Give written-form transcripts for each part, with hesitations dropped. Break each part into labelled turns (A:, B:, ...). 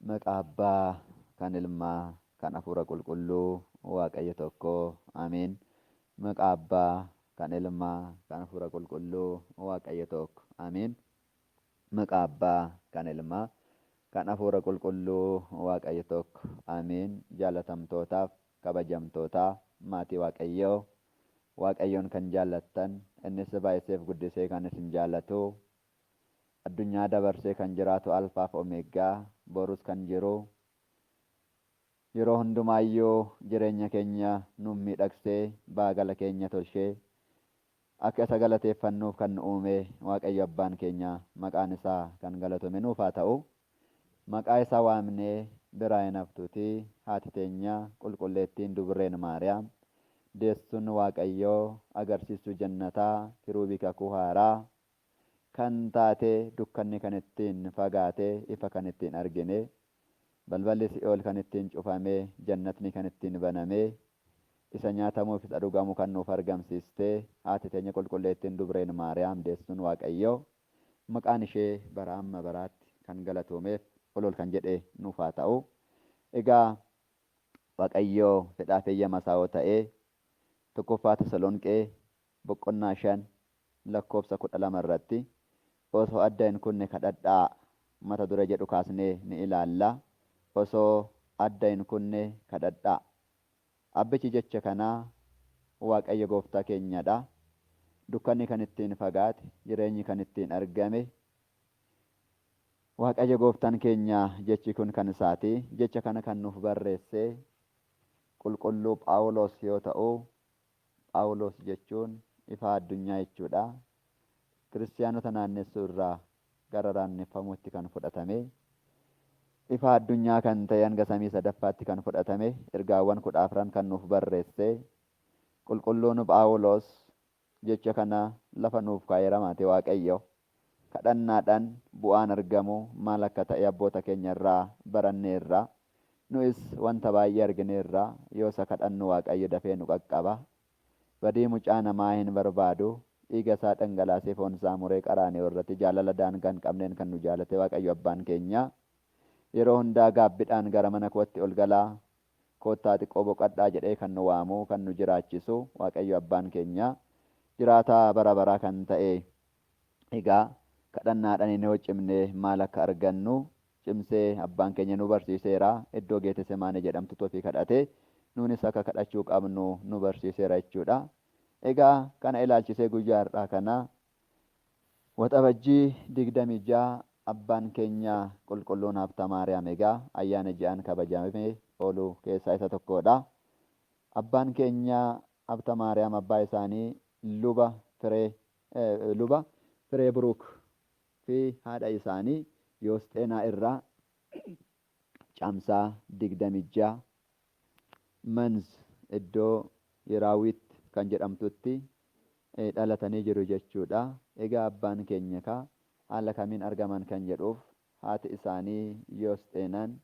A: Maqaa Abbaa, kan Ilmaa, kan Hafuura Qulqulluu, Waaqayyo tokko. Ameen. Maqaa Abbaa, kan Ilmaa, kan Hafuura Qulqulluu, Waaqayyo tokko. Ameen. Maqaa Abbaa, kan Ilmaa, kan Hafuura Qulqulluu, Waaqayyo tokko. Ameen. Jaalatamtootaaf kabajamtootaa maatii Waaqayyoo, Waaqayyoon kan jaallattan, innis baay'iseef guddisee kan isin jaallatu, addunyaa dabarsee kan jiraatu alfaaf omeeggaa, borus kan jiru, yeroo hundumaayyuu jireenya keenya nu miidhagsee baagala keenya tolchee akka isa galateeffannuuf kan nu uume Waaqayyo Abbaan keenya maqaan isaa kan galatame nuuf haa ta'u. Maqaa isaa waamnee biraa hin haftuuti haati teenya qulqulleettiin dubreen Maariyaam deessuun Waaqayyoo agarsiistuu jannataa kiruubii kakuu haaraa kan taate dukkanni kan ittiin fagaatee ifa kan ittiin argine balballi si'ool kan ittiin cufamee jannatni kan ittiin banamee isa nyaatamuuf isa dhugamu kan nuuf argamsiistee haati teenya qulqulleettiin dubreen Maariyaam deessuun Waaqayyoo maqaan ishee bara amma baraatti kan galatoomeef ol kan jedhe nuuf haa ta'u. Egaa Waaqayyoo fedhaaf eeyyama isaa ta'ee tokkoffaa Tasalonqee boqonnaa 5 lakkoofsa 12 irratti osoo adda hin kunne kadhadhaa mata dura jedhu kaasnee ni ilaalla. Osoo adda hin kunne kadhadhaa. Abbichi jecha kanaa Waaqayyo gooftaa keenyadha. Dukkanni kan ittiin fagaate, jireenyi kan ittiin argame Waaqayyo gooftaan keenya jechi kun kan isaati. Jecha kana kan nuuf barreesse qulqulluu Phaawulos yoo ta'u, Phaawulos jechuun ifa addunyaa jechuudha. Kiristaanota naannessuu irraa gara naanneeffamuutti kan fudhatame, ifa addunyaa kan ta'e hanga samii sadaffaatti kan fudhatame, ergaawwan 14 kan nuuf barreesse qulqulluun Phaawulos jecha kana lafa nuuf kaa'eera maate Waaqayyo. Kadhannaadhaan bu'aan argamu maal akka ta'e abboota keenya irraa baranneerra. Nus wanta baay'ee argineerra. Yoo isa kadhannu Waaqayyo dafee nu qaqqaba. Badii mucaa namaa hin barbaadu. Dhiiga isaa dhangalaasee foon isaa muree qaraanee irratti jaalala daangaa hin qabneen kan nu jaalate Waaqayyo Abbaan keenya. Yeroo hundaa gaabbiidhaan gara mana kootti ol galaa koottaa xiqqoo boqadhaa jedhee kan nu waamu kan nu jiraachisu Waaqayyo Abbaan keenya jiraataa bara baraa kan ta'e. Egaa kadhannaadhaan inni cimnee maal akka argannu cimsee abbaan keenya nu barsiiseera. Iddoo Geetesemaanee jedhamtu tofii kadhatee nuunis akka kadhachuu qabnu nu barsiiseera jechuudha. Egaa kana ilaalchisee guyyaa har'aa kana waxabajjii 26 abbaan keenya qulqulluun Habta Maariyaam egaa ayyaana ji'aan kabajamee oolu keessaa isa tokkodha. Abbaan keenya Habta Maariyaam abbaa isaanii luba Firee Buruuk fi haadha isaanii Yoosxeenaa irraa caamsaa 26 Manz iddoo Yiraawit kan jedhamtutti dhalatanii jiru jechuudha. Egaa abbaan keenya haala kamiin argaman kan jedhuuf haati isaanii Yoosxeenaan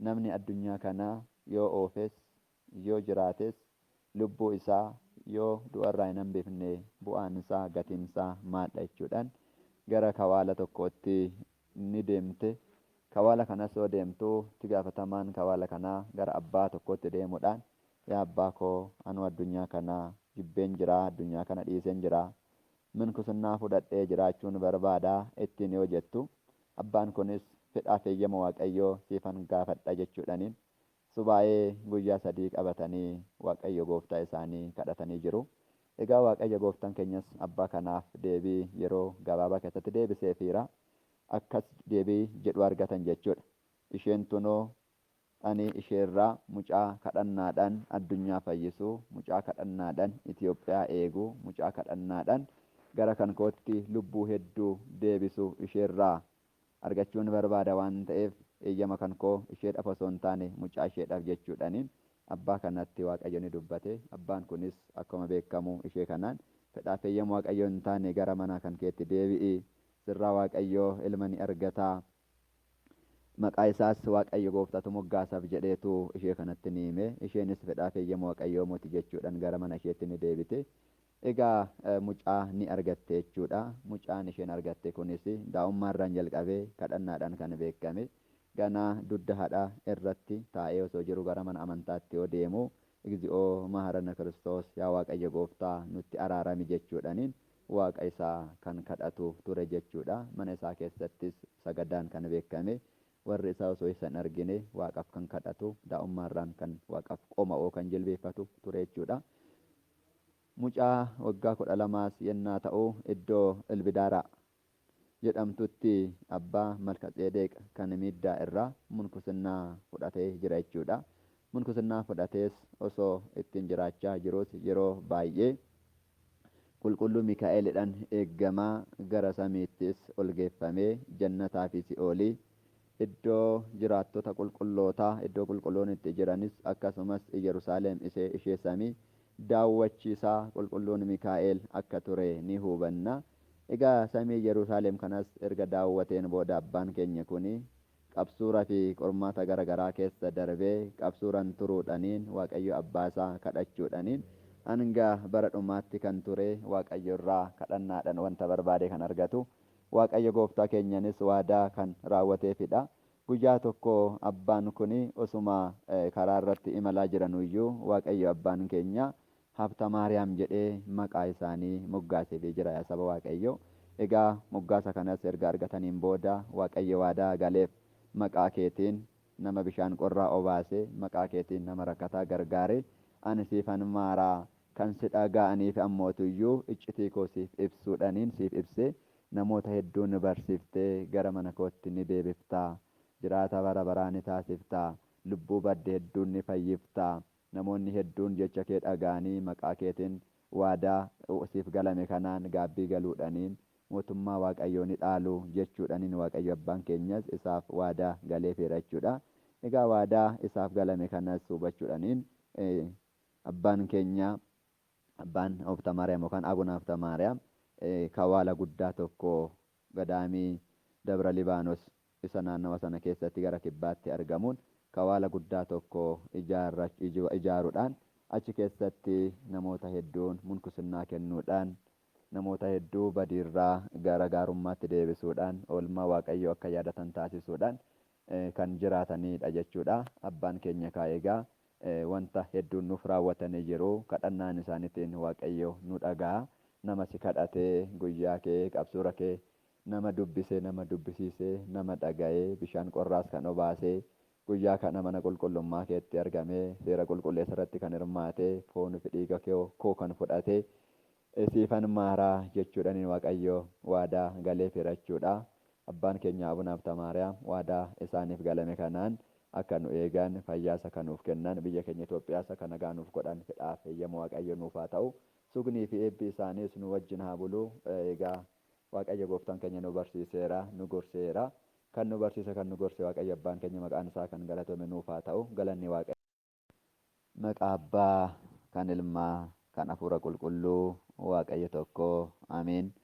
A: namni addunyaa kanaa yoo oofes yoo jiraates lubbuu isaa yoo du'arraa hin hambifne bu'aan isaa gatiin isaa maadha jechuudhaan gara kawaala tokkootti ni deemte. Kawaala kanas yoo deemtu itti gaafatamaan kawaala kanaa gara abbaa tokkootti deemuudhaan yaa abbaa koo anu addunyaa kanaa jibbeen jira, addunyaa kana dhiiseen jira, minkusinnaa fudhadhee jiraachuun barbaadaa ittiin yoo jettu abbaan kunis fedhaaf eeyyama Waaqayyoo siifan gaafadha jechuudhaniin subaayee guyyaa 3 qabatanii Waaqayyo gooftaa isaanii kadhatanii jiru. Egaa Waaqayyo gooftaan keenyas abbaa kanaaf deebii yeroo gabaabaa keessatti deebiseefiira. Akkas deebii jedhu argatan jechuudha. Isheen tunoo ani isheerraa mucaa kadhannaadhaan addunyaa fayyisuu, mucaa kadhannaadhaan Itoophiyaa eeguu, mucaa kadhannaadhaan gara kan kootti lubbuu hedduu deebisuu isheerraa argachuun barbaada waan ta'eef eeyyama kan koo isheedhaaf osoo hin taane mucaa isheedhaaf jechuudhaniin abbaa kanatti Waaqayyo ni dubbate. Abbaan kunis akkuma beekamu ishee kanaan fedhaaf eeyyama Waaqayyo hin taane gara mana kan keetti deebi'i. Sirraa Waaqayyoo ilma ni argataa. Maqaa isaas Waaqayyo gooftaatu moggaasaaf jedheetu ishee kanatti ni hime. Isheenis fedhaaf eeyyama Waaqayyoo moti jechuudhaan gara mana isheetti ni deebite. Egaa mucaa ni argatte jechuudha. Mucaan isheen argatte kunis daa'ummaarraan jalqabee kadhannaadhaan kan beekame. ganaa dudda hadhaa irratti taa'ee osoo jiru gara mana amantaatti yoo deemu Egzi'oo maharana Kiristoos yaa Waaqayyo gooftaa nutti araarami jechuudhaniin waaqa isaa kan kadhatu ture jechuudha. Mana isaa keessattis sagadaan kan beekame warri isaa osoo isa hin argine waaqaaf kan kadhatu daa'ummaarraan kan waaqaaf qoma'oo kan jilbeeffatu ture jechuudha. Mucaa waggaa 12 yennaa ta'u iddoo Ilbidaaraa jedhamtutti abbaa Malkatseedeq kan miiddaa irraa munkusinnaa fudhatee jira jechuudha. Munkusinnaa fudhatees osoo ittiin jiraachaa jirus yeroo baay'ee qulqulluu Mikaa'elidhaan eeggamaa gara samiittis ol geeffamee jannataa fi si'oolii iddoo jiraattota qulqullootaa iddoo qulqulloon itti jiranis akkasumas Yerusaalem ishee samii daawwachiisaa qulqulluun Mikaa'el akka ture ni hubanna. Egaa samii Yerusaalem kanas erga daawwateen booda abbaan keenya kuni qabsuuraa fi qormaata garaagaraa keessa darbee qabsuuraan turuudhaniin Waaqayyo abbaasaa kadhachuudhaniin hanga bara dhumaatti kan ture Waaqayyo irraa kadhannaadhaan wanta barbaade kan argatu Waaqayyo gooftaa keenyanis waadaa kan raawwateefidha. Guyyaa tokko abbaan kuni osuma karaa irratti imalaa jiranuyyuu Waaqayyo abbaan keenya Habta Maariyaam jedhee maqaa isaanii moggaasee jira yaa saba Waaqayyo. Egaa moggaasa kanas erga argataniin booda Waaqayyo waadaa galeef maqaa keetiin nama bishaan qorraa obaase maqaa keetiin nama rakkataa gargaare ani siifan maaraa kan si dhaga'aniif ammootuyyuu iccitii koo siif ibsuudhaniin siif ibsee namoota hedduu ni barsiiftee gara mana kootti ni deebiftaa jiraata bara baraa ni taasiftaa lubbuu badde hedduun ni fayyiftaa namoonni hedduun jecha kee dhaga'anii maqaa keetiin waadaa siif galame kanaan gaabbii galuudhaniin mootummaa Waaqayyoo ni dhaalu jechuudhaniin Waaqayyo abbaan keenyas isaaf waadaa galeefeera jechuudha. Egaa waadaa isaaf galame kanas hubachuudhaniin abbaan keenya abbaan Habta Maariyaam yookaan Abuna Habta Maariyaam kawaala guddaa tokko gadaamii Dabra Libaanos isa naannawa sana keessatti gara kibbaatti argamuun kawaala guddaa tokko ijaaruudhaan achi keessatti namoota hedduun munkusinnaa kennuudhaan namoota hedduu badiirraa gara gaarummaatti deebisuudhaan oolmaa Waaqayyoo akka yaadatan taasisuudhaan kan jiraatanidha jechuudha. Abbaan keenya egaa wanta hedduun nuuf raawwatanii jiru kadhannaan isaaniitiin Waaqayyo nu dhaga'a. Nama si kadhatee guyyaa kee qabsuura kee nama dubbisee nama dubbisiisee nama dhaga'ee bishaan qorraas kan obaasee guyyaa kana mana qulqullummaa keetti argamee seera qulqulleessa irratti kan hirmaatee foon fi dhiiga koo kan fudhatee siifan maaraa jechuudhaan Waaqayyo waadaa galeefeera jechuudha. Abbaan keenya Abuna Habta Maariyaam waadaa isaaniif galame kanaan akka nu eegan fayyaasa kan nuuf kennan biyya keenya Itoophiyaas akka nagaa nuuf godhan fedhaaf eeyyama Waaqayyo nuuf haa ta'u. Sugnii fi eebbi isaaniis nu wajjin haa bulu. Egaa Waaqayyo gooftaan keenya nu barsiiseera nu gorseera. Kan nu barsiise kan nu gorse Waaqayyo abbaan keenya maqaan isaa kan galatame nuuf haa ta'u. Galanni Waaqayyo. Maqaa Abbaa kan Ilmaa kan Hafuura Qulqulluu Waaqayyo tokko ameen.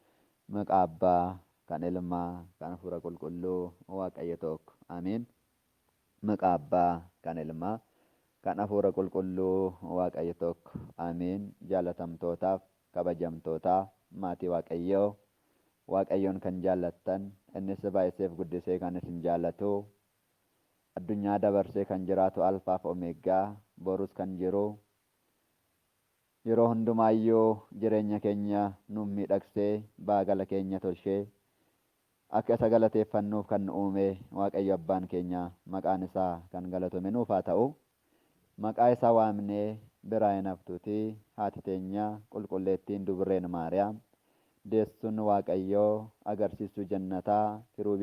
A: Maqaa Abbaa kan Ilmaa kan Hafuura Qulqulluu Waaqayyo tokko ameen. Maqaa Abbaa kan Ilmaa kan Hafuura Qulqulluu Waaqayyo tokko ameen. Jaalatamtootaaf kabajamtootaa maatii Waaqayyoo Waaqayyoon kan jaallattan innis baay'iseef guddisee kan isin jaallatu addunyaa dabarsee kan jiraatu alfaaf omeegaa borus kan jiru yeroo hundumaayyuu jireenya keenya nu miidhagsee baagala keenya tolchee akka isa galateeffannuuf kan nu uume Waaqayyo abbaan keenya maqaan isaa kan galatame nuuf haa ta'u. Maqaa isaa waamnee biraa hin haftuuti haati teenya qulqulleettiin Dubreen Maariyaam deessuun Waaqayyoo agarsiistuu jannataa kiruubii